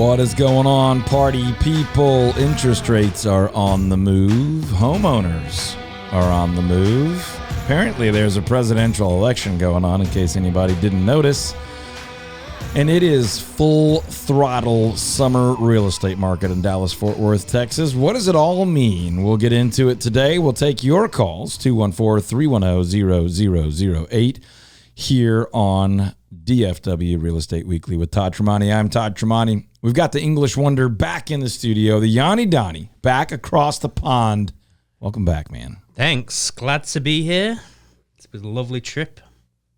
What is going on, party people? Interest rates are on the move. Homeowners are on the move. Apparently, there's a presidential election going on, in case anybody didn't notice. And it is full throttle summer real estate market in Dallas-Fort Worth, Texas. What does it all mean? We'll get into it today. We'll take your calls, 214-310-0008, here on DFW Real Estate Weekly with Todd Tremonti. I'm Todd Tremonti. We've got the English Wonder back in the studio, the Yanni Donnie back across the pond. Welcome back, man. Thanks. Glad to be here. It's been a lovely trip.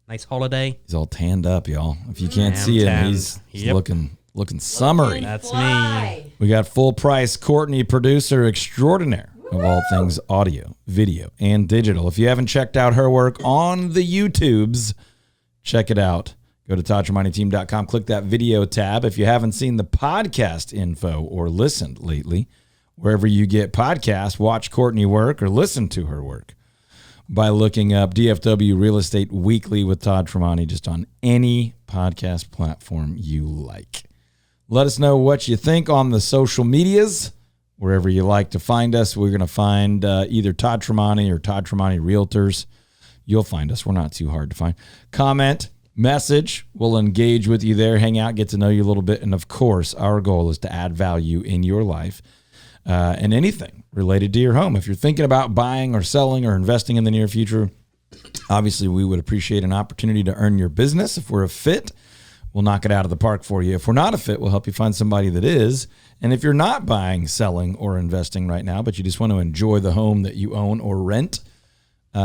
Nice holiday. He's all tanned up, y'all. If you can't see him, he's looking summery. That's me. We got full price Courtney, producer extraordinaire of all things audio, video, and digital. If you haven't checked out her work on the YouTubes, check it out. Go to ToddTremontiTeam.com, click that video tab. If you haven't seen the podcast info or listened lately, wherever you get podcasts, watch Courtney work or listen to her work by looking up DFW Real Estate Weekly with Todd Tremonti just on any podcast platform you like. Let us know what you think on the social medias. Wherever you like to find us, we're going to find either Todd Tremonti or Todd Tremonti Realtors. You'll find us. We're not too hard to find. Comment, message. We'll engage with you there, hang out, get to know you a little bit. And, of course, our goal is to add value in your life and anything related to your home. If you're thinking about buying or selling or investing in the near future, obviously we would appreciate an opportunity to earn your business. If we're a fit, we'll knock it out of the park for you. If we're not a fit, we'll help you find somebody that is. And if you're not buying, selling, or investing right now, but you just want to enjoy the home that you own or rent,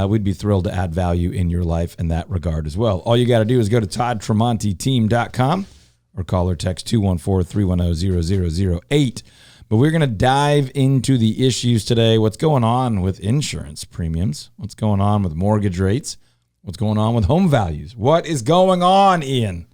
we'd be thrilled to add value in your life in that regard as well. All you got to do is go to ToddTremontiTeam.com or call or text 214-310-0008. But we're going to dive into the issues today. What's going on with insurance premiums? What's going on with mortgage rates? What's going on with home values? What is going on, Ian?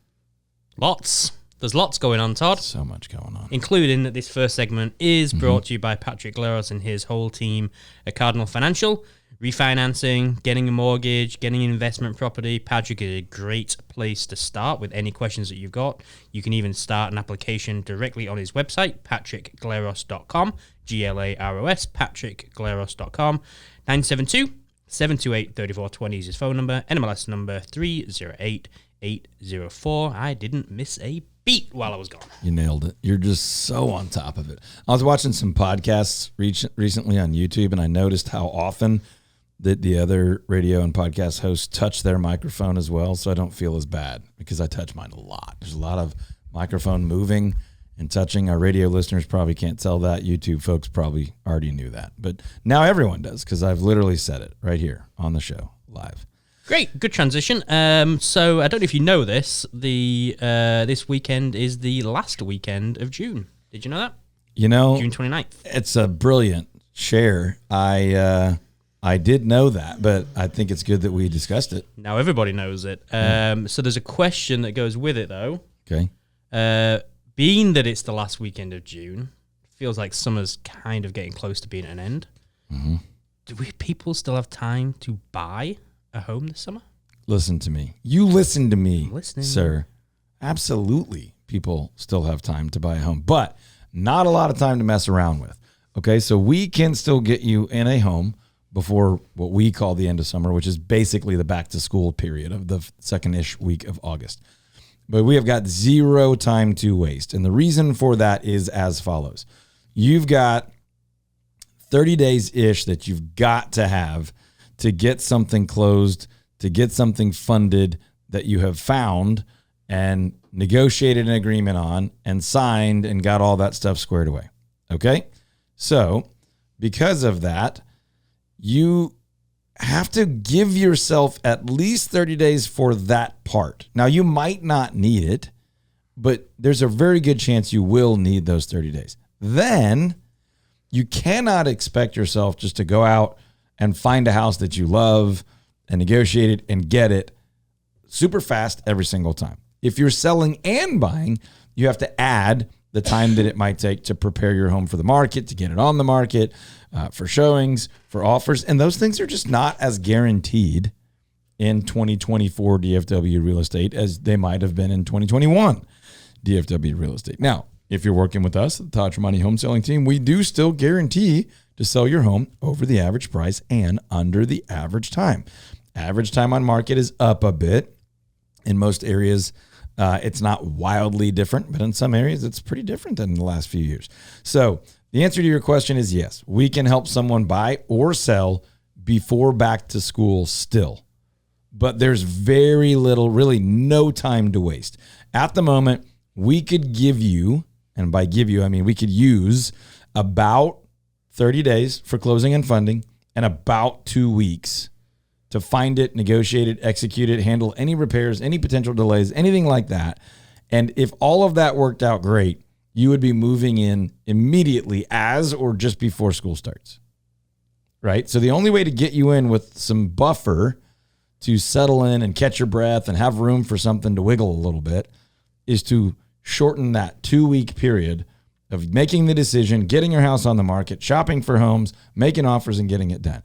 Lots. There's lots going on, Todd. So much going on. Including that this first segment is brought to you by Patrick Leros and his whole team at Cardinal Financial. Refinancing, getting a mortgage, getting an investment property. Patrick is a great place to start with any questions that you've got. You can even start an application directly on his website, patrickgleros.com, G-L-A-R-O-S, patrickgleros.com. 972-728-3420 is his phone number. NMLS number 308804. I didn't miss a beat while I was gone. You nailed it. You're just so on top of it. I was watching some podcasts recently on YouTube, and I noticed how often that the other radio and podcast hosts touch their microphone as well, so I don't feel as bad because I touch mine a lot. There's a lot of microphone moving and touching. Our radio listeners probably can't tell that. YouTube folks probably already knew that. But now everyone does because I've literally said it right here on the show live. Great, good transition. So I don't know if you know this. This weekend is the last weekend of June. Did you know that? You know, June 29th. It's a brilliant share. I did know that, but I think it's good that we discussed it. Now everybody knows it. So there's a question that goes with it, though. Okay. Being that it's the last weekend of June, feels like summer's kind of getting close to being at an end. Mm-hmm. Do people still have time to buy a home this summer? Listen to me. You listen to me, I'm listening, sir. Absolutely, people still have time to buy a home, but not a lot of time to mess around with. Okay, so we can still get you in a home before what we call the end of summer, which is basically the back-to-school period of the second-ish week of August. But we have got zero time to waste, and the reason for that is as follows. You've got 30 days-ish that you've got to have to get something closed, to get something funded that you have found and negotiated an agreement on and signed and got all that stuff squared away. Okay? So, because of that, you have to give yourself at least 30 days for that part. Now, you might not need it, but there's a very good chance you will need those 30 days. Then, you cannot expect yourself just to go out and find a house that you love and negotiate it and get it super fast every single time. If you're selling and buying, you have to add the time that it might take to prepare your home for the market, to get it on the market, for showings, for offers. And those things are just not as guaranteed in 2024 DFW real estate as they might have been in 2021 DFW real estate. Now, if you're working with us, the Todd Tremonti Home Selling Team, we do still guarantee to sell your home over the average price and under the average time. Average time on market is up a bit. In most areas, it's not wildly different, but in some areas, it's pretty different than the last few years. So the answer to your question is yes. We can help someone buy or sell before back to school still. But there's very little, really no time to waste. At the moment, we could give you, and by give you, I mean we could use about 30 days for closing and funding and about 2 weeks to find it, negotiate it, execute it, handle any repairs, any potential delays, anything like that. And if all of that worked out great, you would be moving in immediately as or just before school starts, right? So the only way to get you in with some buffer to settle in and catch your breath and have room for something to wiggle a little bit is to shorten that 2-week period of making the decision, getting your house on the market, shopping for homes, making offers, and getting it done.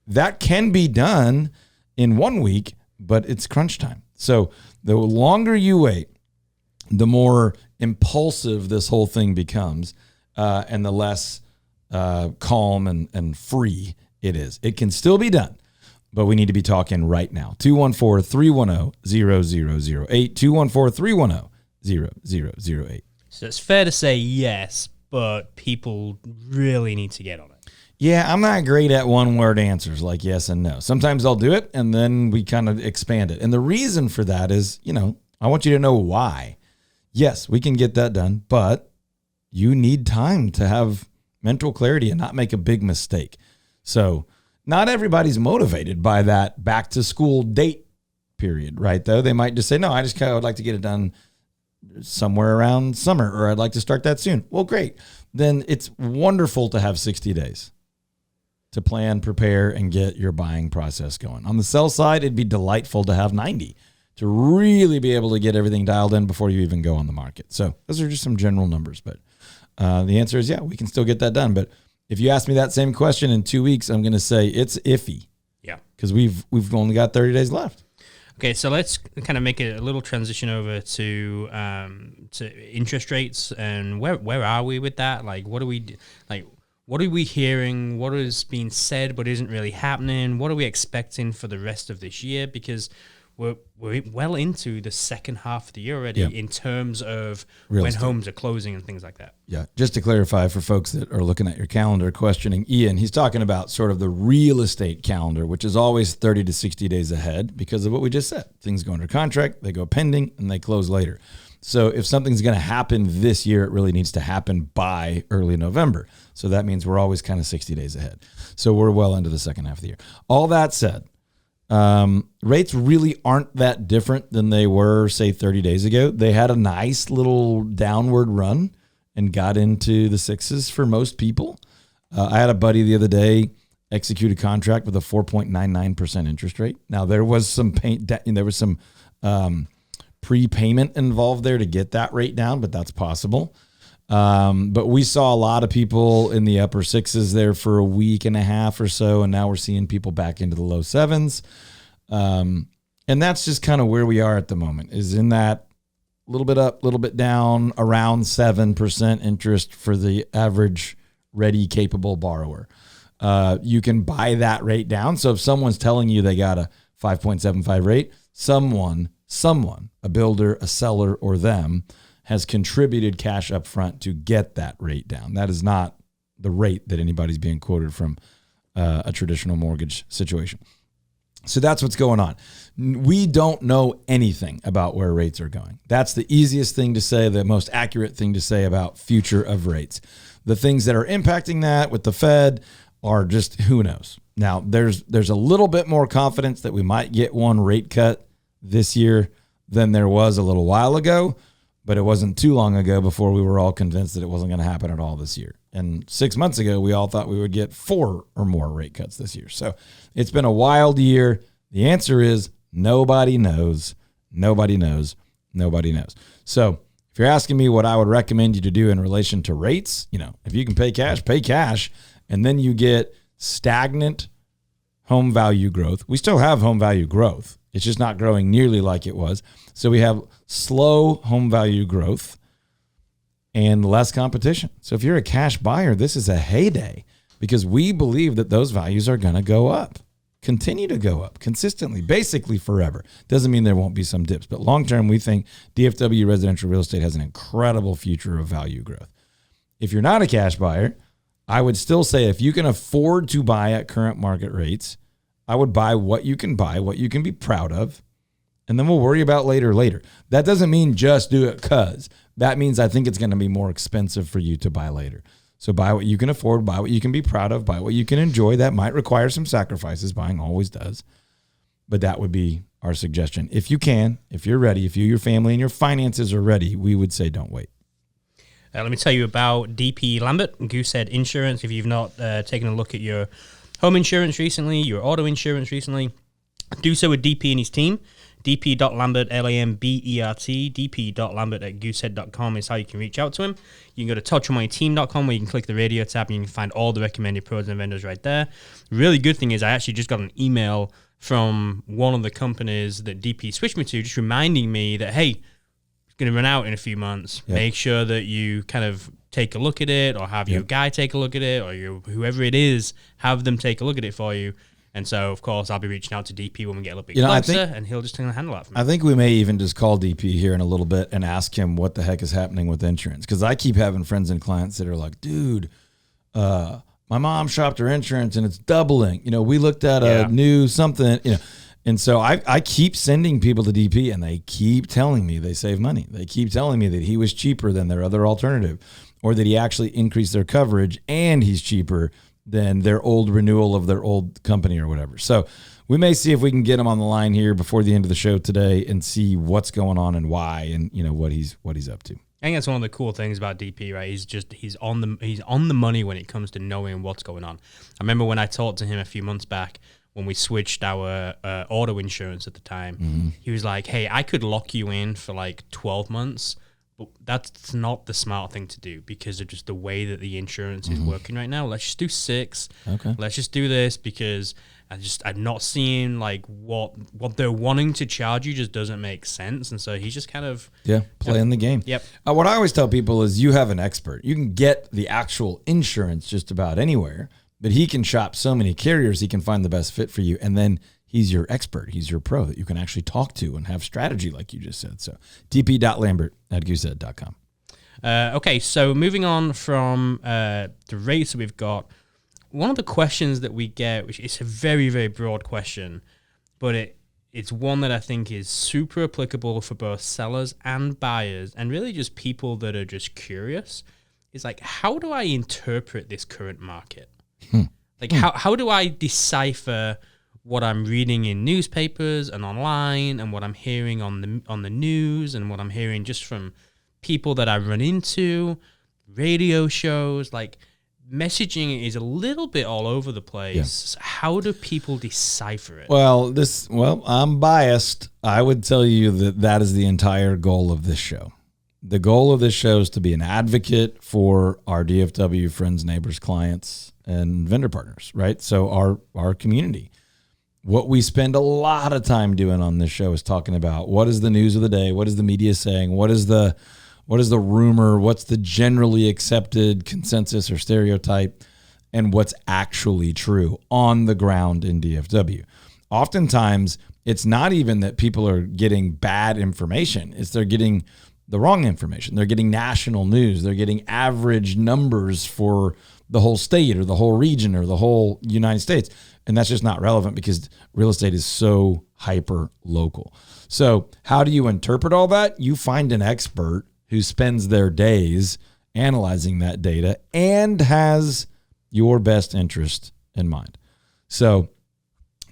That can be done in 1 week, but it's crunch time. So the longer you wait, the more impulsive this whole thing becomes, and the less calm and free it is. It can still be done, but we need to be talking right now. 214-310-0008, 214-310-0008. So it's fair to say yes, but people really need to get on it. Yeah, I'm not great at one-word answers like yes and no. Sometimes I'll do it, and then we kind of expand it. And the reason for that is, I want you to know why. Yes, we can get that done, but you need time to have mental clarity and not make a big mistake. So not everybody's motivated by that back-to-school date period, right, though? They might just say, no, I just kind of would like to get it done somewhere around summer, or I'd like to start that soon. Well, great. Then it's wonderful to have 60 days to plan, prepare, and get your buying process going. On the sell side, it'd be delightful to have 90 to really be able to get everything dialed in before you even go on the market. So those are just some general numbers, but the answer is, yeah, we can still get that done. But if you ask me that same question in 2 weeks, I'm going to say it's iffy. Yeah. Because we've only got 30 days left. Okay, so let's kind of make a little transition over to interest rates and where are we with that? Like, what are we hearing? What is being said but isn't really happening? What are we expecting for the rest of this year? Because we're well into the second half of the year already in terms of real estate, homes are closing and things like that. Yeah. Just to clarify for folks that are looking at your calendar, questioning Ian, he's talking about sort of the real estate calendar, which is always 30 to 60 days ahead because of what we just said. Things go under contract, they go pending, and they close later. So if something's going to happen this year, it really needs to happen by early November. So that means we're always kind of 60 days ahead. So we're well into the second half of the year. All that said, rates really aren't that different than they were, say, 30 days ago. They had a nice little downward run and got into the sixes for most people. I had a buddy the other day execute a contract with a 4.99% interest rate. Now there was some prepayment involved there to get that rate down, but that's possible. But we saw a lot of people in the upper sixes there for a week and a half or so, and now we're seeing people back into the low sevens. And that's just kind of where we are at the moment, is in that little bit up, little bit down, around 7% interest for the average ready, capable borrower. You can buy that rate down. So if someone's telling you they got a 5.75 rate, someone, a builder, a seller, or them has contributed cash up front to get that rate down. That is not the rate that anybody's being quoted from a traditional mortgage situation. So that's what's going on. We don't know anything about where rates are going. That's the easiest thing to say, the most accurate thing to say about future of rates. The things that are impacting that with the Fed are just who knows. Now, there's a little bit more confidence that we might get one rate cut this year than there was a little while ago, but it wasn't too long ago before we were all convinced that it wasn't going to happen at all this year. And 6 months ago, we all thought we would get 4 or more rate cuts this year. So it's been a wild year. The answer is nobody knows. Nobody knows. Nobody knows. So if you're asking me what I would recommend you to do in relation to rates, if you can pay cash, and then you get stagnant home value growth. We still have home value growth. It's just not growing nearly like it was. So we have slow home value growth, and less competition. So if you're a cash buyer, this is a heyday because we believe that those values are going to go up, continue to go up consistently, basically forever. Doesn't mean there won't be some dips, but long term, we think DFW residential real estate has an incredible future of value growth. If you're not a cash buyer, I would still say if you can afford to buy at current market rates, I would buy what you can buy, what you can be proud of, and then we'll worry about later. That doesn't mean just do it because. That means I think it's going to be more expensive for you to buy later. So buy what you can afford, buy what you can be proud of, buy what you can enjoy. That might require some sacrifices. Buying always does. But that would be our suggestion. If you can, if you're ready, if you, your family, and your finances are ready, we would say don't wait. Let me tell you about DP Lambert, Goosehead Insurance. If you've not taken a look at your home insurance recently, your auto insurance recently, do so with DP and his team. dp.lambert, L-A-M-B-E-R-T, dp.lambert@goosehead.com is how you can reach out to him. You can go to touchonmoneyteam.com where you can click the radio tab and you can find all the recommended pros and vendors right there. The really good thing is I actually just got an email from one of the companies that DP switched me to, just reminding me that, hey, going to run out in a few months. Yep. Make sure that you kind of take a look at it or have your guy take a look at it or whoever it is, have them take a look at it for you. And so, of course, I'll be reaching out to DP when we get a little bit closer, and he'll just handle that for me. I think we may even just call DP here in a little bit and ask him what the heck is happening with insurance. Because I keep having friends and clients that are like, dude, my mom shopped her insurance and it's doubling. We looked at a new something, And so I keep sending people to DP, and they keep telling me they save money. They keep telling me that he was cheaper than their other alternative, or that he actually increased their coverage and he's cheaper than their old renewal of their old company or whatever. So we may see if we can get him on the line here before the end of the show today and see what's going on and why, and what he's up to. I think that's one of the cool things about DP, right? He's on the money when it comes to knowing what's going on. I remember when I talked to him a few months back, when we switched our auto insurance at the time, he was like, hey, I could lock you in for like 12 months, but that's not the smart thing to do because of just the way that the insurance is working right now. Let's just do 6. Okay. Let's just do this because I'm not seeing like what they're wanting to charge you just doesn't make sense. And so he's just kind of playing the game. Yep. What I always tell people is you have an expert. You can get the actual insurance just about anywhere. But he can shop so many carriers, he can find the best fit for you. And then he's your expert. He's your pro that you can actually talk to and have strategy like you just said. So dp.lambert@goosehead.com. Okay, so moving on from the rates that we've got, one of the questions that we get, which is a very, very broad question, but it's one that I think is super applicable for both sellers and buyers and really just people that are just curious, is like, how do I interpret this current market? Like how do I decipher what I'm reading in newspapers and online and what I'm hearing on the news and what I'm hearing just from people that I run into, radio shows, like messaging is a little bit all over the place. Yeah. How do people decipher it? Well, I'm biased. I would tell you that is the entire goal of this show. The goal of this show is to be an advocate for our DFW friends, neighbors, clients, and vendor partners, right? So our community. What we spend a lot of time doing on this show is talking about what is the news of the day, what is the media saying, what is the rumor, what's the generally accepted consensus or stereotype, and what's actually true on the ground in DFW. Oftentimes, it's not even that people are getting bad information, it's they're getting the wrong information. They're getting national news. They're getting average numbers for the whole state or the whole region or the whole United States. And that's just not relevant because real estate is so hyper local. So how do you interpret all that? You find an expert who spends their days analyzing that data and has your best interest in mind. So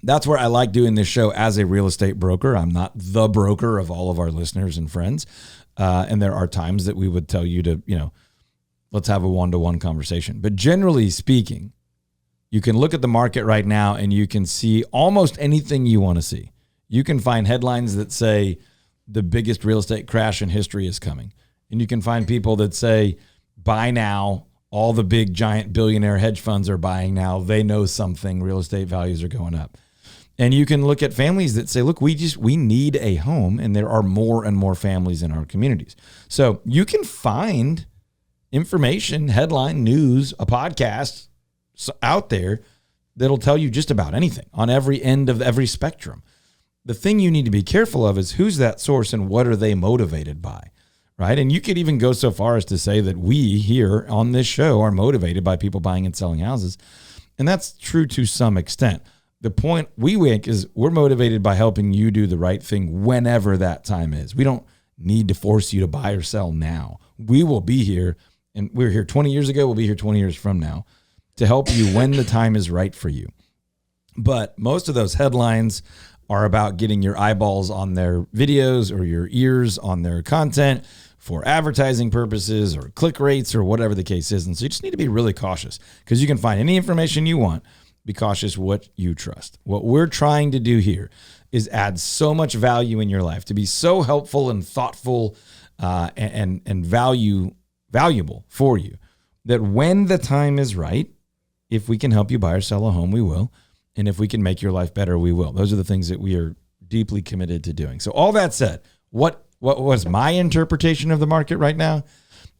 that's where I like doing this show as a real estate broker. I'm not the broker of all of our listeners and friends. And there are times that we would tell you to, let's have a one-to-one conversation. But generally speaking, you can look at the market right now and you can see almost anything you want to see. You can find headlines that say the biggest real estate crash in history is coming. And you can find people that say, buy now. All the big giant billionaire hedge funds are buying now. They know something. Real estate values are going up. And you can look at families that say, look, we need a home, and there are more and more families in our communities. So you can find information, headline, news, a podcast out there that'll tell you just about anything on every end of every spectrum. The thing you need to be careful of is who's that source and what are they motivated by, right? And you could even go so far as to say that we here on this show are motivated by people buying and selling houses. And that's true to some extent. The point we make is we're motivated by helping you do the right thing whenever that time is. We don't need to force you to buy or sell now. We will be here, and we were here 20 years ago. We'll be here 20 years from now to help you when the time is right for you. But most of those headlines are about getting your eyeballs on their videos or your ears on their content for advertising purposes or click rates or whatever the case is. And so you just need to be really cautious because you can find any information you want. Be cautious what you trust. What we're trying to do here is add so much value in your life, to be so helpful and thoughtful and valuable for you, that when the time is right, if we can help you buy or sell a home, we will. And if we can make your life better, we will. Those are the things that we are deeply committed to doing. So all that said, what was my interpretation of the market right now?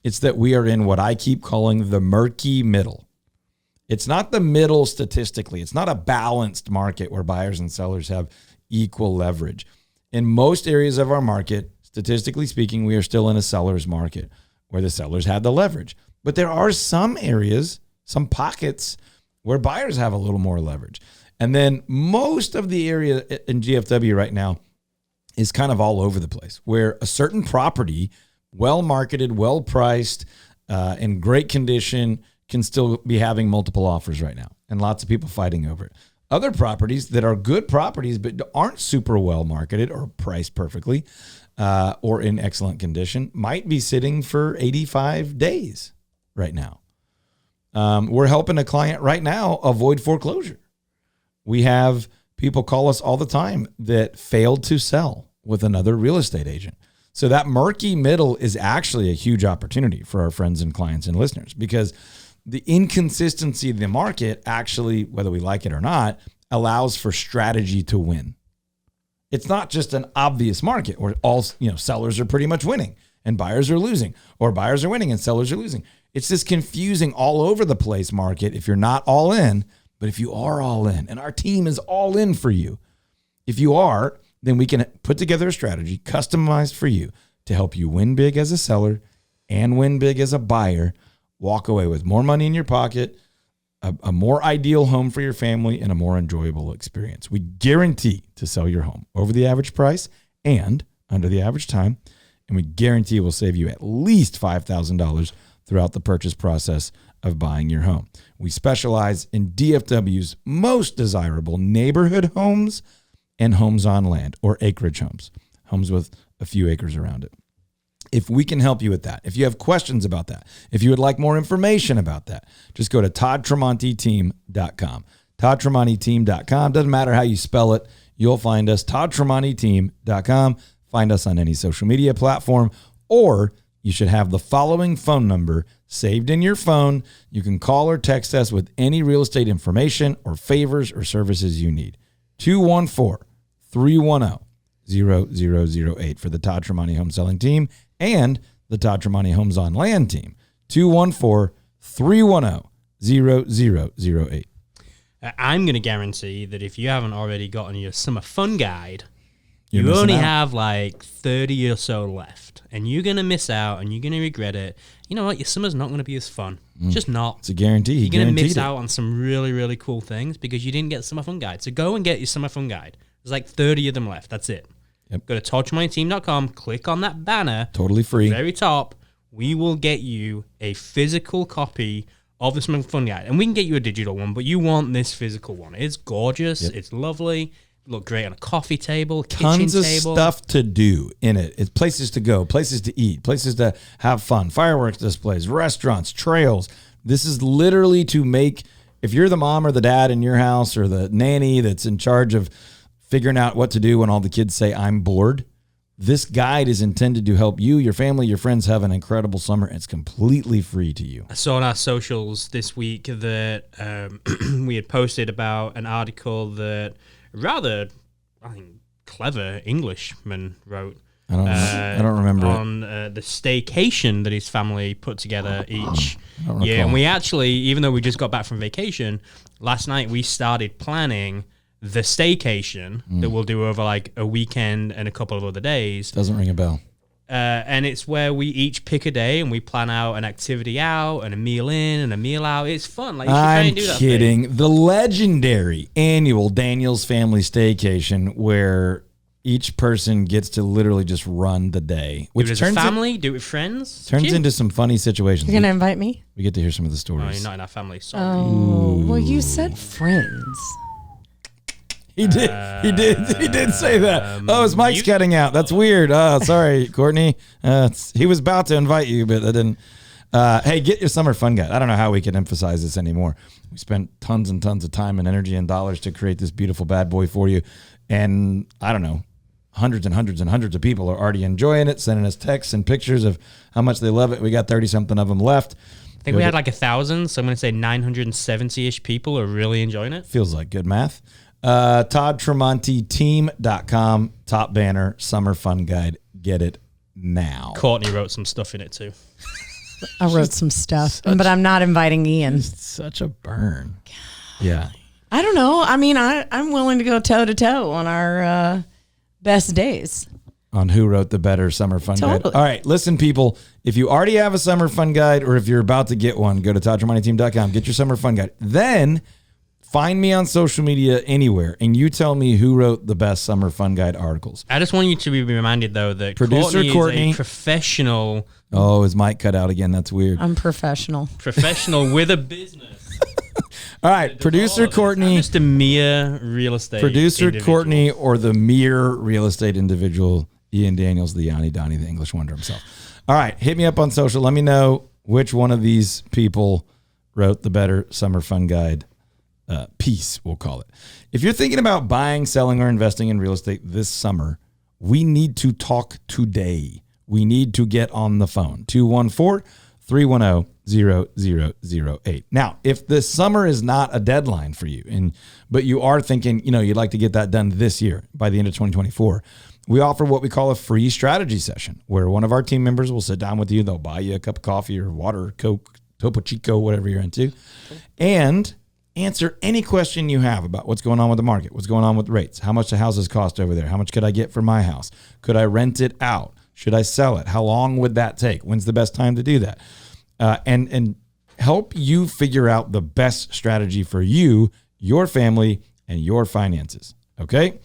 It's that we are in what I keep calling the murky middle. It's not the middle statistically. It's not a balanced market where buyers and sellers have equal leverage. In most areas of our market, statistically speaking, we are still in a seller's market where the sellers have the leverage. But there are some areas, some pockets where buyers have a little more leverage. And then most of the area in GFW right now is kind of all over the place, where a certain property, well marketed, well priced, in great condition, can still be having multiple offers right now and lots of people fighting over it. Other properties that are good properties but aren't super well marketed or priced perfectly or in excellent condition might be sitting for 85 days right now. We're helping a client right now avoid foreclosure. We have people call us all the time that failed to sell with another real estate agent. So that murky middle is actually a huge opportunity for our friends and clients and listeners, because the inconsistency of the market actually, whether we like it or not, allows for strategy to win. It's not just an obvious market where all sellers are pretty much winning and buyers are losing, or buyers are winning and sellers are losing. It's this confusing all over the place market if you're not all in. But if you are all in, and our team is all in for you, if you are, then we can put together a strategy customized for you to help you win big as a seller and win big as a buyer, walk away with more money in your pocket, a more ideal home for your family, and a more enjoyable experience. We guarantee to sell your home over the average price and under the average time, and we guarantee we'll save you at least $5,000 throughout the purchase process of buying your home. We specialize in DFW's most desirable neighborhood homes and homes on land, or acreage homes, homes with a few acres around it. If we can help you with that, if you have questions about that, if you would like more information about that, just go to toddtremonteteam.com. toddtremonteteam.com. Doesn't matter how you spell it, you'll find us. toddtremonteteam.com. Find us on any social media platform, or you should have the following phone number saved in your phone. You can call or text us with any real estate information or favors or services you need. 214-310-0008 for the Todd Tremonte Home Selling Team and the Todd Tremonte Homes on Land Team. 214-310-0008. I'm going to guarantee that if you haven't already gotten your summer fun guide, you only have like 30 or so left, and you're going to miss out, and you're going to regret it. You know what? Your summer's not going to be as fun. Just not. It's a guarantee. You're going to miss out on some really, really cool things because you didn't get the summer fun guide. So go and get your summer fun guide. There's like 30 of them left. That's it. Yep. Go to toddtremonteteam.com, click on that banner. Totally free. Very top. We will get you a physical copy of the summer fun guide. And we can get you a digital one, but you want this physical one. It's gorgeous. Yep. It's lovely. Look great on a coffee table, kitchen Tons of table. stuff to do in it. It's places to go, places to eat, places to have fun, fireworks displays, restaurants, trails. This is literally to make, if you're the mom or the dad in your house or the nanny that's in charge of figuring out what to do when all the kids say, I'm bored, this guide is intended to help you, your family, your friends have an incredible summer. It's completely free to you. I saw on our socials this week that we had posted about an article that rather, I think, clever Englishman wrote I don't remember on the staycation that his family put together each year. And we actually, even though we just got back from vacation, last night we started planning the staycation that we'll do over like a weekend and a couple of other days. Doesn't ring a bell. And it's where we each pick a day and we plan out an activity out and a meal in and a meal out. It's fun. Like, you should try and do that. I'm kidding. The legendary annual Daniel's Family Staycation, where each person gets to literally just run the day. Which do it as a family, do it with friends. Turns into some funny situations. You're going to invite me? We get to hear some of the stories. No, you're not in our family. Sorry. Oh, well, you said friends. He did. He did say that. Oh, his mic's cutting out. That's weird. Oh, sorry, Courtney. He was about to invite you, but that didn't. Hey, get your summer fun guide. I don't know how we can emphasize this anymore. We spent tons and tons of time and energy and dollars to create this beautiful bad boy for you. And I don't know, hundreds and hundreds and hundreds of people are already enjoying it, sending us texts and pictures of how much they love it. We got 30-something of them left. I think we had like 1,000, so I'm going to say 970-ish people are really enjoying it. Feels like good math. ToddTremontiTeam.com, top banner, summer fun guide. Get it now. Courtney wrote some stuff in it too. I wrote some stuff, but I'm not inviting Ian. Such a burn. Yeah. I don't know. I mean, I'm willing to go toe to toe on our best days. On who wrote the better summer fun guide. Totally. All right, listen, people. If you already have a summer fun guide, or if you're about to get one, go to ToddTremontiTeam.com. Get your summer fun guide. Then find me on social media anywhere, and you tell me who wrote the best summer fun guide articles. I just want you to be reminded, though, that Producer Courtney is a professional. Oh, his mic cut out again. That's weird. I'm professional. Professional with a business. All right, producer Courtney. I'm just a mere real estate Producer individual. Courtney, or the mere real estate individual, Ian Daniels, the Yanni Donnie, the English wonder himself. All right, hit me up on social. Let me know which one of these people wrote the better summer fun guide piece, we'll call it. If you're thinking about buying, selling, or investing in real estate this summer, we need to talk today. We need to get on the phone. 214-310-0008. Now, if this summer is not a deadline for you, but you are thinking, you'd like to get that done this year by the end of 2024, we offer what we call a free strategy session, where one of our team members will sit down with you. They'll buy you a cup of coffee or water, Coke, Topo Chico, whatever you're into, and answer any question you have about what's going on with the market, what's going on with rates, how much the houses cost over there, how much could I get for my house, could I rent it out, should I sell it, how long would that take, when's the best time to do that, and help you figure out the best strategy for you, your family, and your finances. Okay?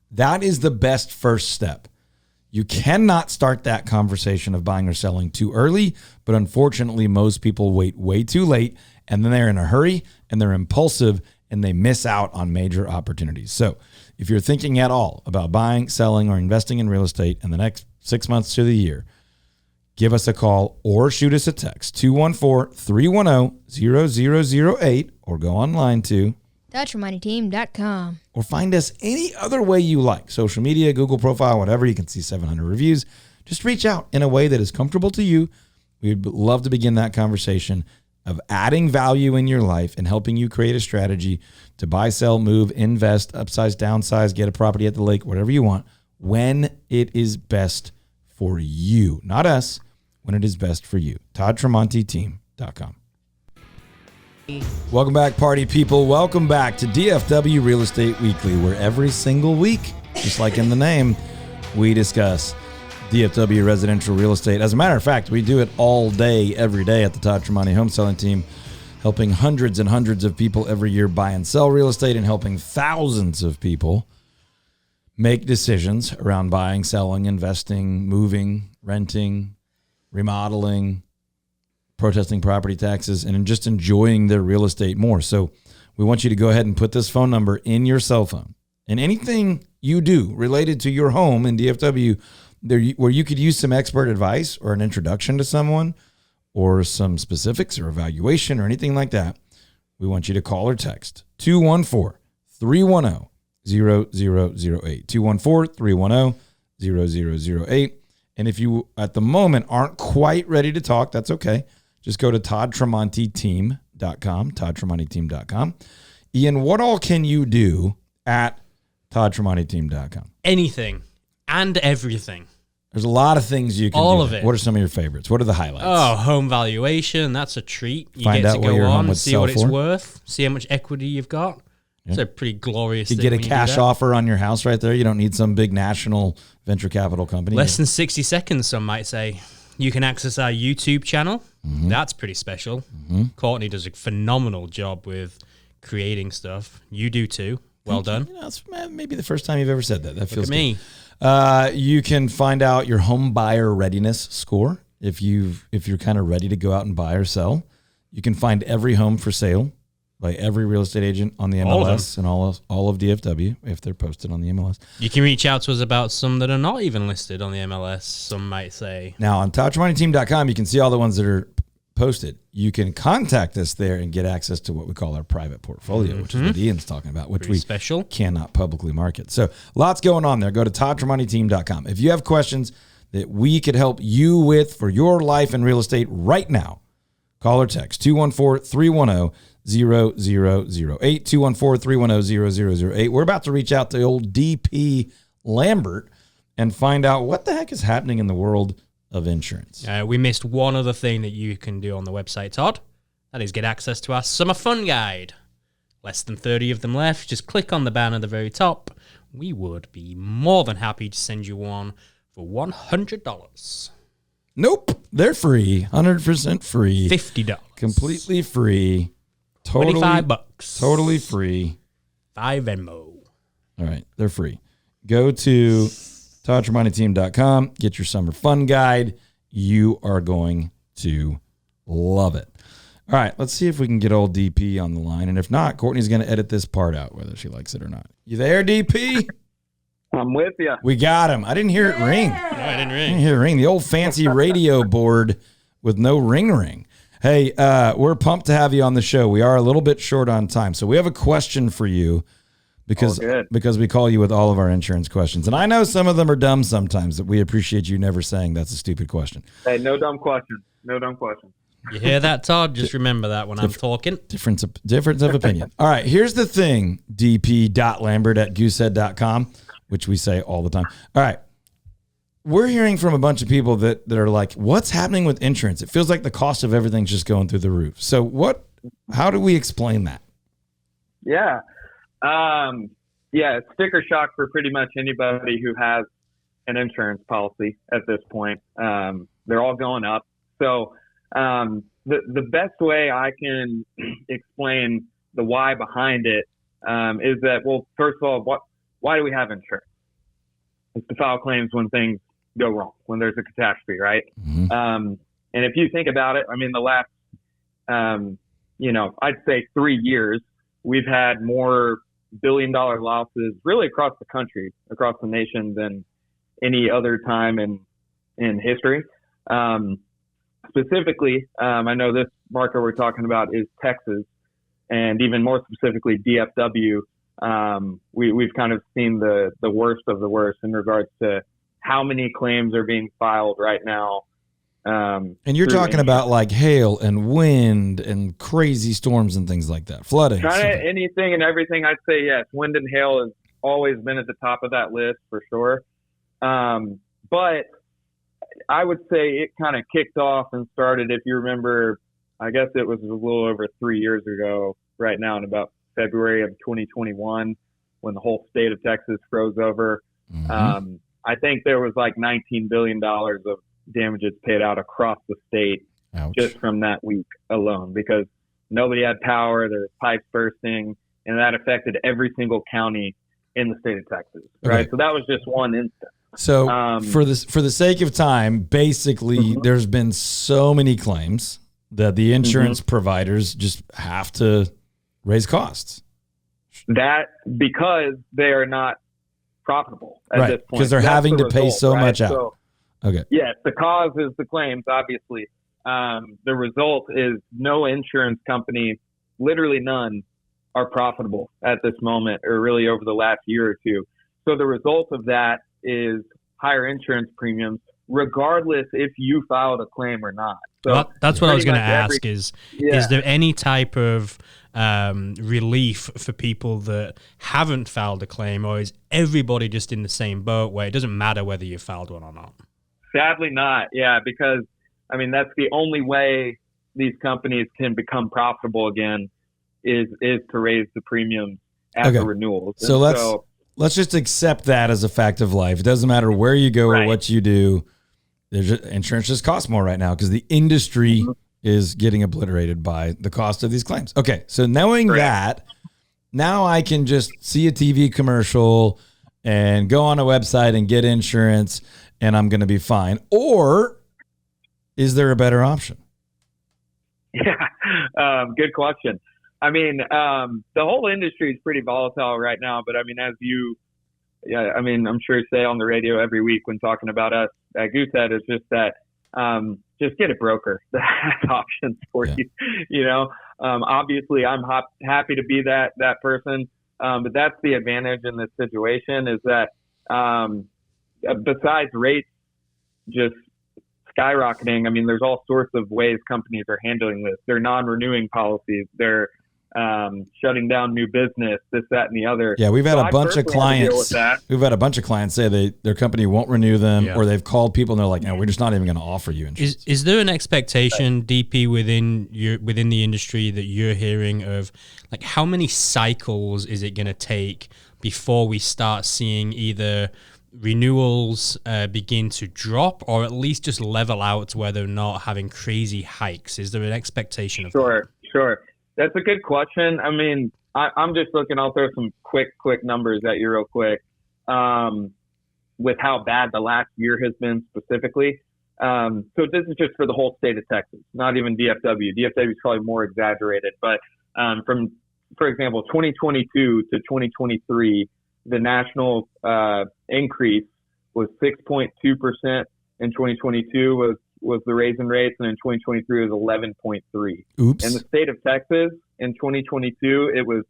That is the best first step. You cannot start that conversation of buying or selling too early, but unfortunately, most people wait way too late, and then they're in a hurry, and they're impulsive, and they miss out on major opportunities. So if you're thinking at all about buying, selling, or investing in real estate in the next 6 months to the year, give us a call or shoot us a text, 214-310-0008, or go online to ToddTremontiTeam.com. or find us any other way you like. Social media, Google profile, whatever. You can see 700 reviews. Just reach out in a way that is comfortable to you. We'd love to begin that conversation of adding value in your life and helping you create a strategy to buy, sell, move, invest, upsize, downsize, get a property at the lake, whatever you want, when it is best for you. Not us, when it is best for you. ToddTremontiTeam.com. Welcome back, party people. Welcome back to DFW Real Estate Weekly, where every single week, just like in the name, we discuss DFW residential real estate. As a matter of fact, we do it all day, every day at the Todd Tremonti Home Selling Team, helping hundreds and hundreds of people every year buy and sell real estate, and helping thousands of people make decisions around buying, selling, investing, moving, renting, remodeling, protesting property taxes, and just enjoying their real estate more. So we want you to go ahead and put this phone number in your cell phone. And anything you do related to your home in DFW where you could use some expert advice or an introduction to someone or some specifics or evaluation or anything like that, we want you to call or text 214-310-0008. 214-310-0008. And if you, at the moment, aren't quite ready to talk, that's okay. Just go to ToddTremontiTeam.com, ToddTremontiTeam.com. Ian, what all can you do at ToddTremontiTeam.com? Anything. and everything. There's a lot of things you can do. All of it. What are some of your favorites? What are the highlights? Oh, home valuation. That's a treat. You Find get out to what go your home on, would see sell what it's for. worth, see how much equity you've got. It's a pretty glorious You thing. get a when you do cash that. offer on your house right there. You don't need some big national venture capital company. Less than 60 seconds, some might say. You can access our YouTube channel. That's pretty special. Courtney does a phenomenal job with creating stuff. You do too. Well done. You know, it's maybe the first time you've ever said that. That feels Look at good. me. You can find out your home buyer readiness score if you're kind of ready to go out and buy or sell. You can find every home for sale by every real estate agent on the All of MLS and all of DFW if they're posted on the MLS. You can reach out to us about some that are not even listed on the MLS, some might say. Now on ToddYourMoneyTeam.com, you can see all the ones that are posted. You can contact us there and get access to what we call our private portfolio, which is what Ian's talking about, which Pretty we special. cannot publicly market. So lots going on there. Go to ToddYourMoneyTeam.com. If you have questions that we could help you with for your life in real estate right now, call or text 214-310-0008, 214-310-0008. We're about to reach out to old DP Lambert and find out what the heck is happening in the world of insurance. We missed one other thing that you can do on the website, Todd. That is get access to our Summer Fun Guide. Less than 30 of them left. Just click on the banner at the very top. We would be more than happy to send you one for $100. Nope. They're free. 100% free. $50. Completely free. Totally, $25. Totally free. 5 Venmo. All right. They're free. Go to ToddYourMoneyTeam.com. Get your summer fun guide. You are going to love it. All right. Let's see if we can get old DP on the line. And if not, Courtney's going to edit this part out, whether she likes it or not. You there, DP? I'm with you. We got him. I didn't hear it ring. No, I didn't I ring. didn't hear it ring. The old fancy radio board with no ring. Hey, we're pumped to have you on the show. We are a little bit short on time. So we have a question for you because we call you with all of our insurance questions. And I know some of them are dumb sometimes, but we appreciate you never saying that's a stupid question. Hey, no dumb questions. No dumb questions. You hear that, Todd? Just remember that when I'm talking. Difference of opinion. All right, here's the thing, dp.lambert@goosehead.com, which we say all the time. All right. We're hearing from a bunch of people that are like, what's happening with insurance? It feels like the cost of everything's just going through the roof. So how do we explain that? Yeah. It's sticker shock for pretty much anybody who has an insurance policy at this point. They're all going up. So the best way I can explain the why behind it is that, well, first of all, why do we have insurance? It's to file claims when things go wrong, when there's a catastrophe, right? Mm-hmm. And if you think about it, I mean, the last, I'd say 3 years, we've had more billion-dollar losses really across the country, across the nation than any other time in history. Specifically, I know this market we're talking about is Texas, and even more specifically DFW. We've kind of seen the worst of the worst in regards to how many claims are being filed right now. And you're talking about like hail and wind and crazy storms and things like that, flooding. Kind of anything and everything. I'd say yes. Wind and hail has always been at the top of that list for sure. But I would say it kind of kicked off and started, if you remember, I guess it was a little over 3 years ago right now, in about February of 2021, when the whole state of Texas froze over. Mm-hmm. I think there was like $19 billion of damages paid out across the state. Ouch. Just from that week alone, because nobody had power, there was pipes bursting, and that affected every single county in the state of Texas. Right. Okay. So that was just one instance. So for the sake of time, basically there's been so many claims that the insurance providers just have to raise costs. That because they are not profitable at this point. Because they're having to pay so much out. So, okay. yes, the cause is the claims, obviously. The result is no insurance company, literally none, are profitable at this moment, or really over the last year or two. So the result of that is higher insurance premiums, regardless if you filed a claim or not. So that's what I was going to pretty much ask is there any type of relief for people that haven't filed a claim, or is everybody just in the same boat where it doesn't matter whether you filed one or not? Sadly not. Yeah, because I mean that's the only way these companies can become profitable again is to raise the premiums after renewals. So let's just accept that as a fact of life. It doesn't matter where you go or what you do. Insurance just costs more right now because the industry is getting obliterated by the cost of these claims. Okay, so knowing that, now I can just see a TV commercial and go on a website and get insurance, and I'm going to be fine. Or is there a better option? Yeah, good question. I mean, the whole industry is pretty volatile right now, but I mean, I'm sure you say on the radio every week when talking about us at Goosehead is just that, just get a broker that has options for you. You know, obviously I'm happy to be that person. But that's the advantage in this situation is that, besides rates just skyrocketing, I mean, there's all sorts of ways companies are handling this. They're non-renewing policies. They're shutting down new business, this, that, and the other. Yeah, we've had a bunch of clients. We've had a bunch of clients say their company won't renew them, or they've called people and they're like, "No, we're just not even going to offer you insurance." Is there an expectation, DP, within the industry that you're hearing of, like, how many cycles is it going to take before we start seeing either renewals begin to drop, or at least just level out where they're not having crazy hikes? Is there an expectation of that? Sure. That's a good question. I mean, I'm just looking, I'll throw some quick numbers at you real quick, with how bad the last year has been specifically. So this is just for the whole state of Texas, not even DFW. DFW is probably more exaggerated, but from, for example, 2022 to 2023, the national increase was 6.2%. In 2022 was the raise in rates, and in 2023 was 11.3. Oops. In the state of Texas, in 2022, it was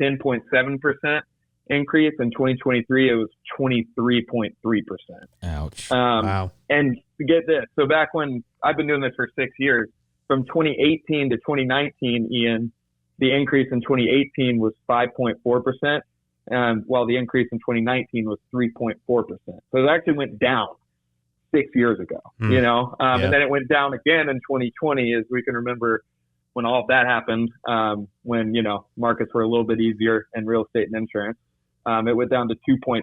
10.7% increase. In 2023, it was 23.3%. Ouch. Wow. And get this. So back when I've been doing this for 6 years, from 2018 to 2019, Ian, the increase in 2018 was 5.4%, while the increase in 2019 was 3.4%. So it actually went down 6 years ago, you know, and then it went down again in 2020, as we can remember when all of that happened, when, you know, markets were a little bit easier in real estate and insurance. It went down to 2.3%.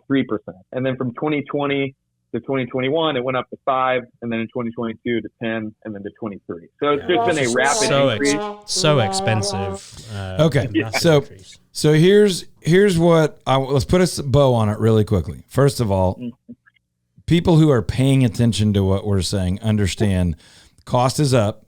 And then from 2020 to 2021, it went up to 5, and then in 2022 to 10, and then to 23. So it's just been a rapid increase. So expensive. Okay. So here's what let's put a bow on it really quickly. First of all, people who are paying attention to what we're saying understand cost is up.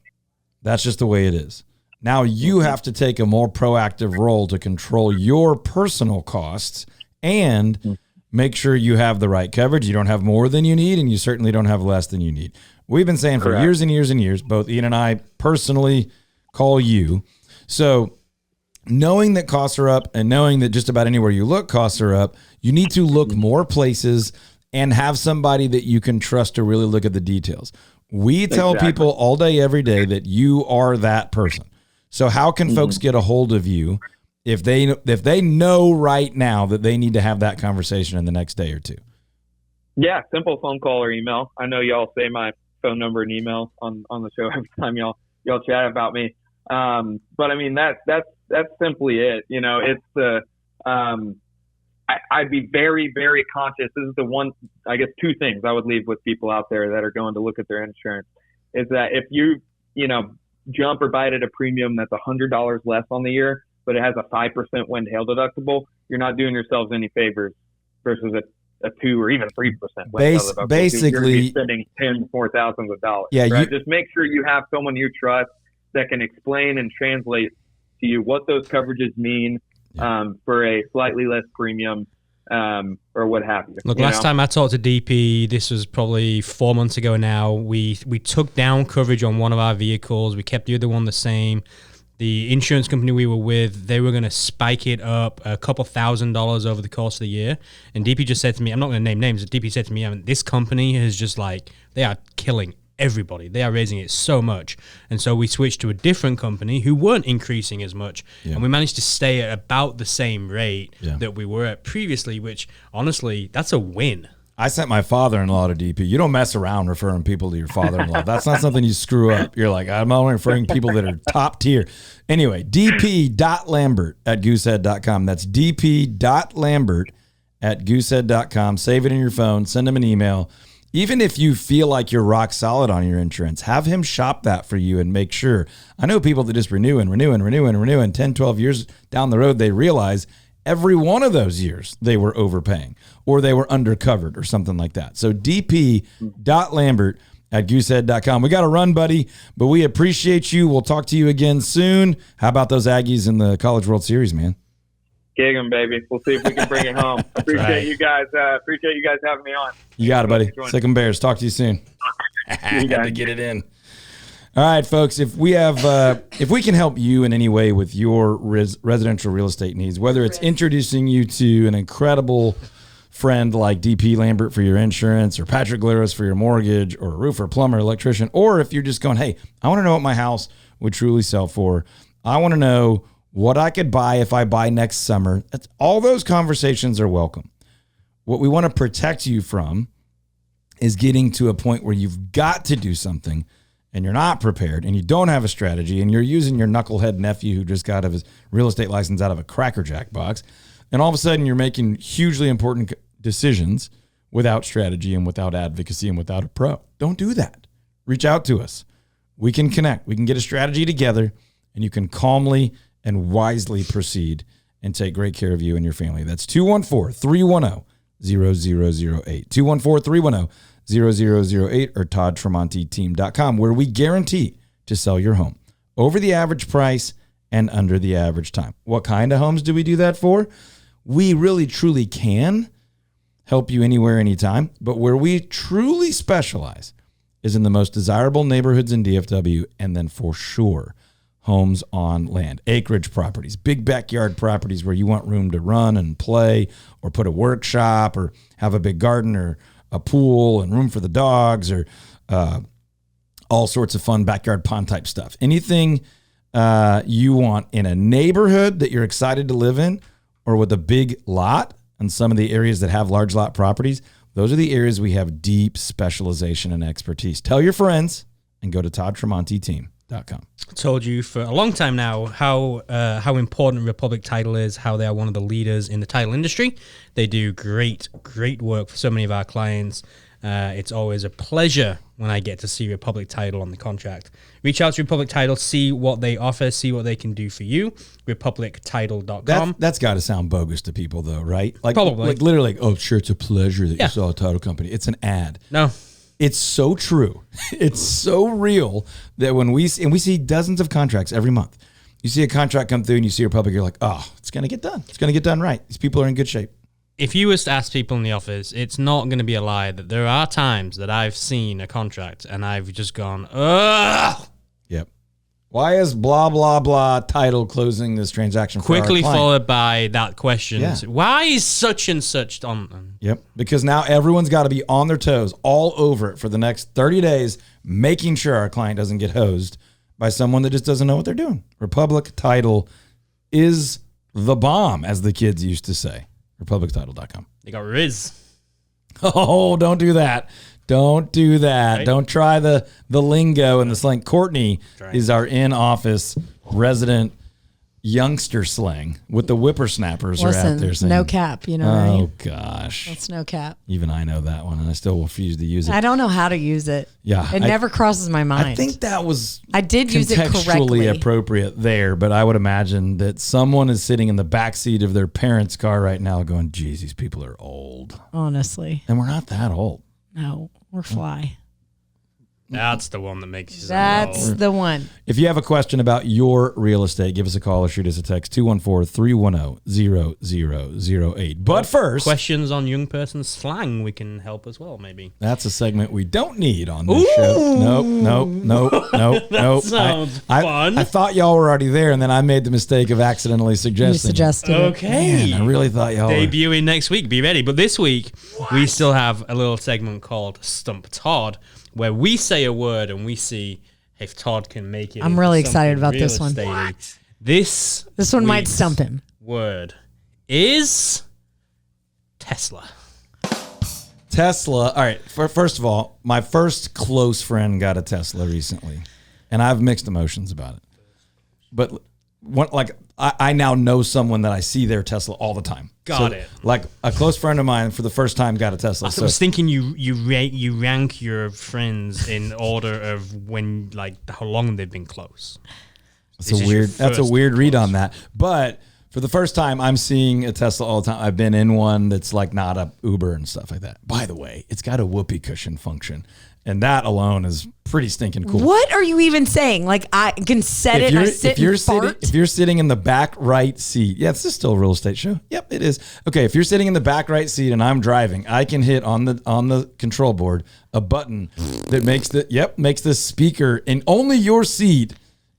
That's just the way it is. Now you have to take a more proactive role to control your personal costs and make sure you have the right coverage. You don't have more than you need, and you certainly don't have less than you need. We've been saying for years and years and years, both Ian and I personally call you. So knowing that costs are up and knowing that just about anywhere you look, costs are up, you need to look more places and have somebody that you can trust to really look at the details. We tell people all day, every day that you are that person. So how can folks get a hold of you if they know right now that they need to have that conversation in the next day or two? Yeah, simple phone call or email. I know y'all say my phone number and email on the show every time y'all chat about me. But I mean, that's simply it. You know, it's the, I'd be very, very conscious. This is the one, I guess, two things I would leave with people out there that are going to look at their insurance is that if you jump or bite at a premium that's $100 less on the year, but it has a 5% wind hail deductible, you're not doing yourselves any favors versus a 2 or even 3% wind hail deductible. Basically, you're going to be spending tens or thousands of dollars. Yeah, right? Just make sure you have someone you trust that can explain and translate to you what those coverages mean. For a slightly less premium, or what have you. Look, last time I talked to DP, this was probably 4 months ago now, we took down coverage on one of our vehicles. We kept the other one the same. The insurance company we were with, they were going to spike it up a couple $1,000s over the course of the year. And DP just said to me, I'm not going to name names, but DP said to me, this company is just like, they are killing everybody. They are raising it so much. And so we switched to a different company who weren't increasing as much. Yeah. And we managed to stay at about the same rate that we were at previously, which honestly, that's a win. I sent my father-in-law to DP. You don't mess around referring people to your father-in-law. That's not something you screw up. You're like, I'm only referring people that are top tier. Anyway, dp.lambert@goosehead.com. That's dp.lambert@goosehead.com. Save it in your phone. Send him an email. Even if you feel like you're rock solid on your insurance, have him shop that for you and make sure. I know people that just renew and 10, 12 years down the road, they realize every one of those years they were overpaying or they were undercovered or something like that. So dp.lambert@goosehead.com. We got to run, buddy, but we appreciate you. We'll talk to you again soon. How about those Aggies in the College World Series, man? Gig 'em, baby. We'll see if we can bring it home. Appreciate you guys. Appreciate you guys having me on. You got it, buddy. Sick 'em Bears. Talk to you soon. Had to get it in. All right, folks. If we can help you in any way with your residential real estate needs, whether it's introducing you to an incredible friend like DP Lambert for your insurance, or Patrick Learns for your mortgage, or a roofer, plumber, electrician, or if you're just going, hey, I want to know what my house would truly sell for. I want to know what I could buy if I buy next summer. All those conversations are welcome. What we want to protect you from is getting to a point where you've got to do something and you're not prepared and you don't have a strategy and you're using your knucklehead nephew who just got his real estate license out of a Cracker Jack box. And all of a sudden you're making hugely important decisions without strategy and without advocacy and without a pro. Don't do that. Reach out to us. We can connect. We can get a strategy together and you can calmly and wisely proceed and take great care of you and your family. That's 214-310-0008. 214-310-0008 or toddtremonteteam.com, where we guarantee to sell your home over the average price and under the average time. What kind of homes do we do that for? We really, truly can help you anywhere, anytime. But where we truly specialize is in the most desirable neighborhoods in DFW, and then for sure, homes on land, acreage properties, big backyard properties where you want room to run and play or put a workshop or have a big garden or a pool and room for the dogs or all sorts of fun backyard pond type stuff. Anything you want in a neighborhood that you're excited to live in or with a big lot and some of the areas that have large lot properties, those are the areas we have deep specialization and expertise. Tell your friends and go to toddtremonteteam.com. Told you for a long time now how important Republic Title is, how they are one of the leaders in the title industry. They do great work for so many of our clients. It's always a pleasure when I get to see Republic Title on the contract. Reach out to Republic Title, see what they offer, see what they can do for you. RepublicTitle.com. That's got to sound bogus to people, though, right? Like, probably. Like literally, like, oh, sure, it's a pleasure that you saw a title company. It's an ad. No. It's so true. It's so real that when we see dozens of contracts every month. You see a contract come through and you see Republic, you're like, oh, it's going to get done. It's going to get done right. These people are in good shape. If you was to ask people in the office, it's not going to be a lie that there are times that I've seen a contract and I've just gone, ugh. Yep. Why is blah, blah, blah title closing this transaction for quickly our client? Followed by that question. Yeah. Why is such and such on? Yep. Because now everyone's got to be on their toes all over it for the next 30 days, making sure our client doesn't get hosed by someone that just doesn't know what they're doing. Republic Title is the bomb, as the kids used to say. RepublicTitle.com. They got Riz. Oh, don't do that. Don't do that. Right. Don't try the lingo and the slang. Courtney is our in-office resident youngster slang with the whippersnappers are out there saying. No cap, you know, oh, right? gosh. That's no cap. Even I know that one, and I still refuse to use it. I don't know how to use it. Yeah. It never crosses my mind. I think that was I did use it contextually correctly. appropriate there, but I would imagine that someone is sitting in the backseat of their parents' car right now going, geez, these people are old. Honestly. And we're not that old. No, we're fly. That's the one that makes you That's the one. If you have a question about your real estate, give us a call or shoot us a text, 214-310-0008. But first, questions on young person slang, we can help as well, maybe. that's a segment we don't need on this show. Nope. Sounds fun. I thought y'all were already there, and then I made the mistake of accidentally suggesting. You suggested it. Okay. Man, I really thought y'all were. Debuting next week. Be ready. But this week, we still have a little segment called Stump Todd, where we say a word and we see if Todd can make it. I'm really excited about this one. This one might stump him. Word is Tesla. Tesla. All right. First of all, my first close friend got a Tesla recently, and I have mixed emotions about it. But I now know someone that I see their Tesla all the time. Got it. Like a close friend of mine for the first time got a Tesla. I was thinking you rank your friends in order of when, like, how long they've been close. That's a weird read on that. But for the first time, I'm seeing a Tesla all the time. I've been in one that's like not a Uber and stuff like that. By the way, it's got a whoopee cushion function. And that alone is pretty stinking cool. What are you even saying? Like, I can set it and I sit and fart? If you're sitting in the back right seat, yeah, this is still a real estate show. Yep, it is. Okay, if you're sitting in the back right seat and I'm driving, I can hit on the control board a button that makes the speaker in only your seat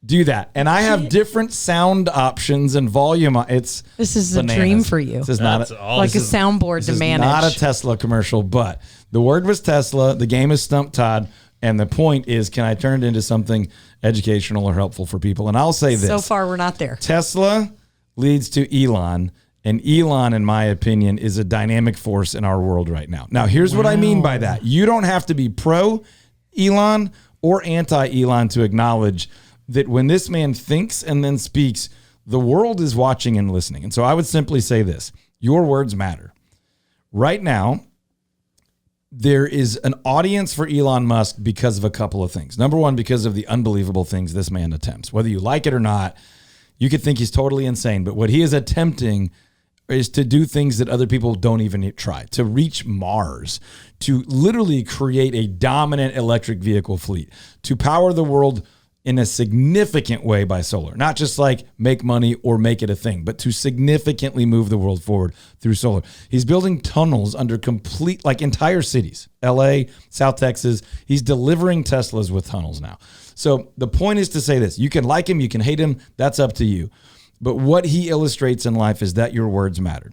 do that. And I have different sound options and volume. This is bananas. A dream for you. This is not like a soundboard to manage. Not a Tesla commercial, but the word was Tesla. The game is Stump Todd. And the point is, can I turn it into something educational or helpful for people? And I'll say this. So far, we're not there. Tesla leads to Elon. And Elon, in my opinion, is a dynamic force in our world right now. Now, here's what I mean by that. You don't have to be pro Elon or anti Elon to acknowledge that when this man thinks and then speaks, the world is watching and listening. And so I would simply say this: your words matter. Right now, there is an audience for Elon Musk because of a couple of things. Number one, because of the unbelievable things this man attempts. Whether you like it or not, you could think he's totally insane, but what he is attempting is to do things that other people don't even try, to reach Mars, to literally create a dominant electric vehicle fleet, to power the world in a significant way by solar. Not just like make money or make it a thing, but to significantly move the world forward through solar. He's building tunnels under entire cities, LA, South Texas. He's delivering Teslas with tunnels now. So the point is to say this: you can like him, you can hate him, that's up to you. But what he illustrates in life is that your words matter.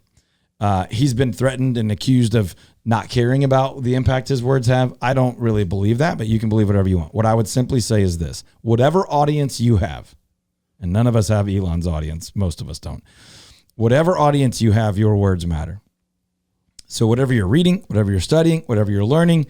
He's been threatened and accused of not caring about the impact his words have. I don't really believe that, but you can believe whatever you want. What I would simply say is this: whatever audience you have, and none of us have Elon's audience, most of us don't. Whatever audience you have, your words matter. So whatever you're reading, whatever you're studying, whatever you're learning,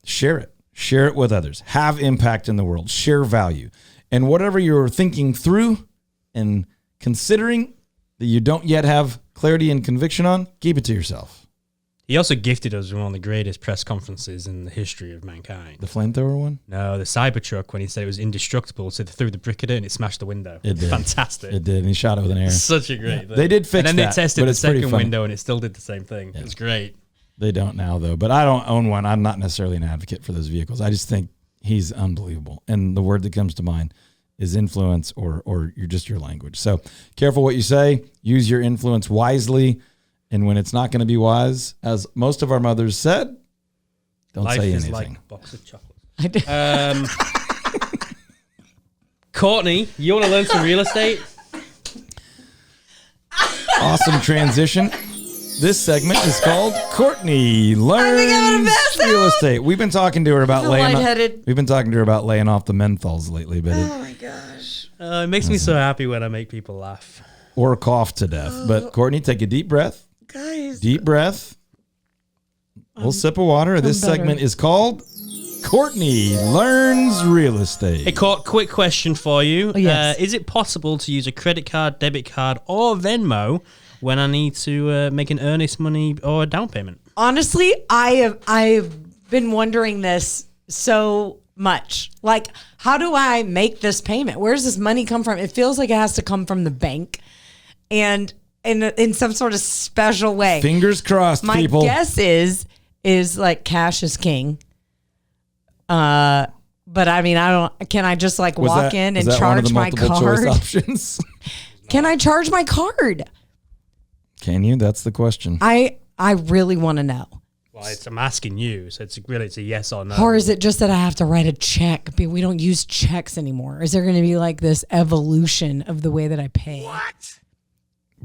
share it. Share it with others. Have impact in the world. Share value. And whatever you're thinking through and considering that you don't yet have clarity and conviction on, keep it to yourself. He also gifted us with one of the greatest press conferences in the history of mankind. The flamethrower one? No, the Cybertruck, when he said it was indestructible, so they threw the brick at it and it smashed the window. It did. Fantastic. It did, and he shot it with an arrow. Such a great thing. They did fix that. And then they tested the second funny. window and it still did the same thing. Yeah. It was great. They don't now, though. But I don't own one. I'm not necessarily an advocate for those vehicles. I just think he's unbelievable. And the word that comes to mind is influence or your language. So careful what you say. Use your influence wisely. And when it's not going to be wise, as most of our mothers said, don't Life say is anything. like a box of chocolates. Courtney, you want to learn some real estate? Awesome transition. This segment is called Courtney Learns Real Estate. We've been talking to her about laying off the menthols lately, but oh my gosh. It makes me so happy when I make people laugh. Or cough to death. But Courtney, take a deep breath. Guys. Deep breath. A little sip of water. This segment is called Courtney Learns Real Estate. Hey, Court, quick question for you. Oh, yes. Is it possible to use a credit card, debit card, or Venmo when I need to make an earnest money or a down payment? Honestly, I've been wondering this so much. Like, how do I make this payment? Where does this money come from? It feels like it has to come from the bank and in some sort of special way. Fingers crossed, people. My guess is like cash is king. But I mean, can I just like walk in and charge my card? Options? Can I charge my card? Can you? That's the question. I really want to know. Well, I'm asking you, so it's a yes or no. Or is it just that I have to write a check? We don't use checks anymore. Is there going to be like this evolution of the way that I pay? What?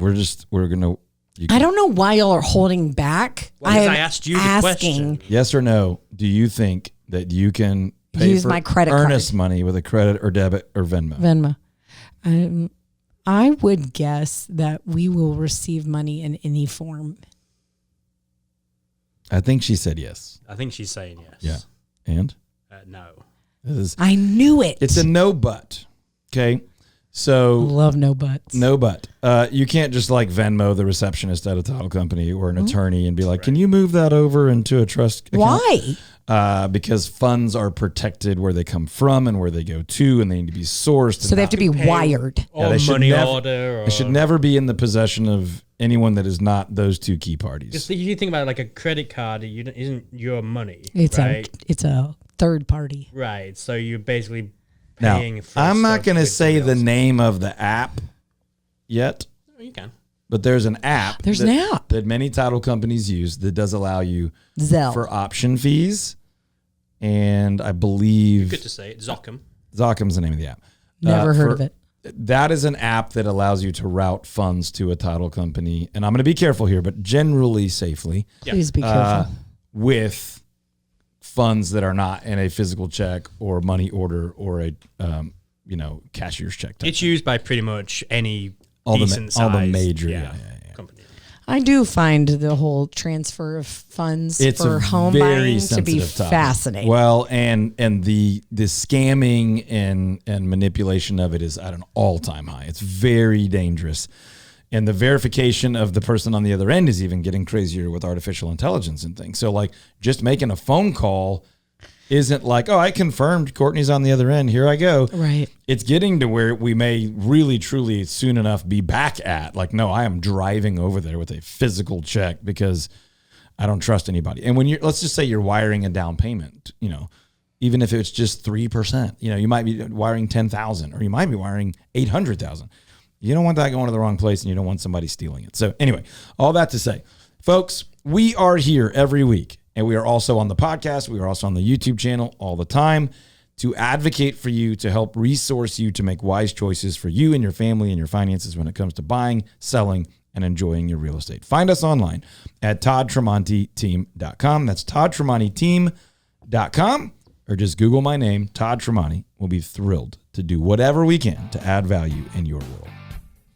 I don't know why y'all are holding back. Well, I asked you the question. Yes or no, do you think that you can pay Use for my credit card. earnest money with a credit or debit or Venmo. Venmo. I would guess that we will receive money in any form. I think she said yes. I think she's saying yes. Yeah. And? No. I knew it. It's a no but. Okay. So love no buts. no but. You can't just like Venmo the receptionist at a title company or an attorney and be like, can you move that over into a trust account? Why? Because funds are protected where they come from and where they go to, and they need to be sourced. So they have to be wired. Or money order. Or They should never be in the possession of anyone that is not those two key parties. Just you think about it, like a credit card, isn't your money. It's right? it's a third party. Right. So you're basically Now, paying for I'm not going to with say the somebody else. name of the app yet, You can. but there's an app. There's an app. that many title companies use that does allow you Zelle. for option fees. And I believe Good to say it. Zochem. Zockham's the name of the app. Never heard of it. That is an app that allows you to route funds to a title company. And I'm going to be careful here, but generally safely. Yeah. Please be careful. With funds that are not in a physical check or money order or a cashier's check. It's used by pretty much any all decent size. all the major company. I do find the whole transfer of funds It's for a home very buying to be sensitive topic. fascinating. Well, and the scamming and manipulation of it is at an all-time high. It's very dangerous. And the verification of the person on the other end is even getting crazier with artificial intelligence and things. So like just making a phone call isn't like, oh, I confirmed Courtney's on the other end. Here I go. Right. It's getting to where we may really, truly soon enough be back at like, no, I am driving over there with a physical check because I don't trust anybody. And when let's just say you're wiring a down payment, even if it's just 3%, you might be wiring 10,000 or you might be wiring 800,000. You don't want that going to the wrong place and you don't want somebody stealing it. So anyway, all that to say, folks, we are here every week. And we are also on the podcast. We are also on the YouTube channel all the time to advocate for you, to help resource you to make wise choices for you and your family and your finances when it comes to buying, selling, and enjoying your real estate. Find us online at toddtremonteteam.com. That's toddtremonteteam.com. Or just Google my name, Todd Tremonti. We'll be thrilled to do whatever we can to add value in your world.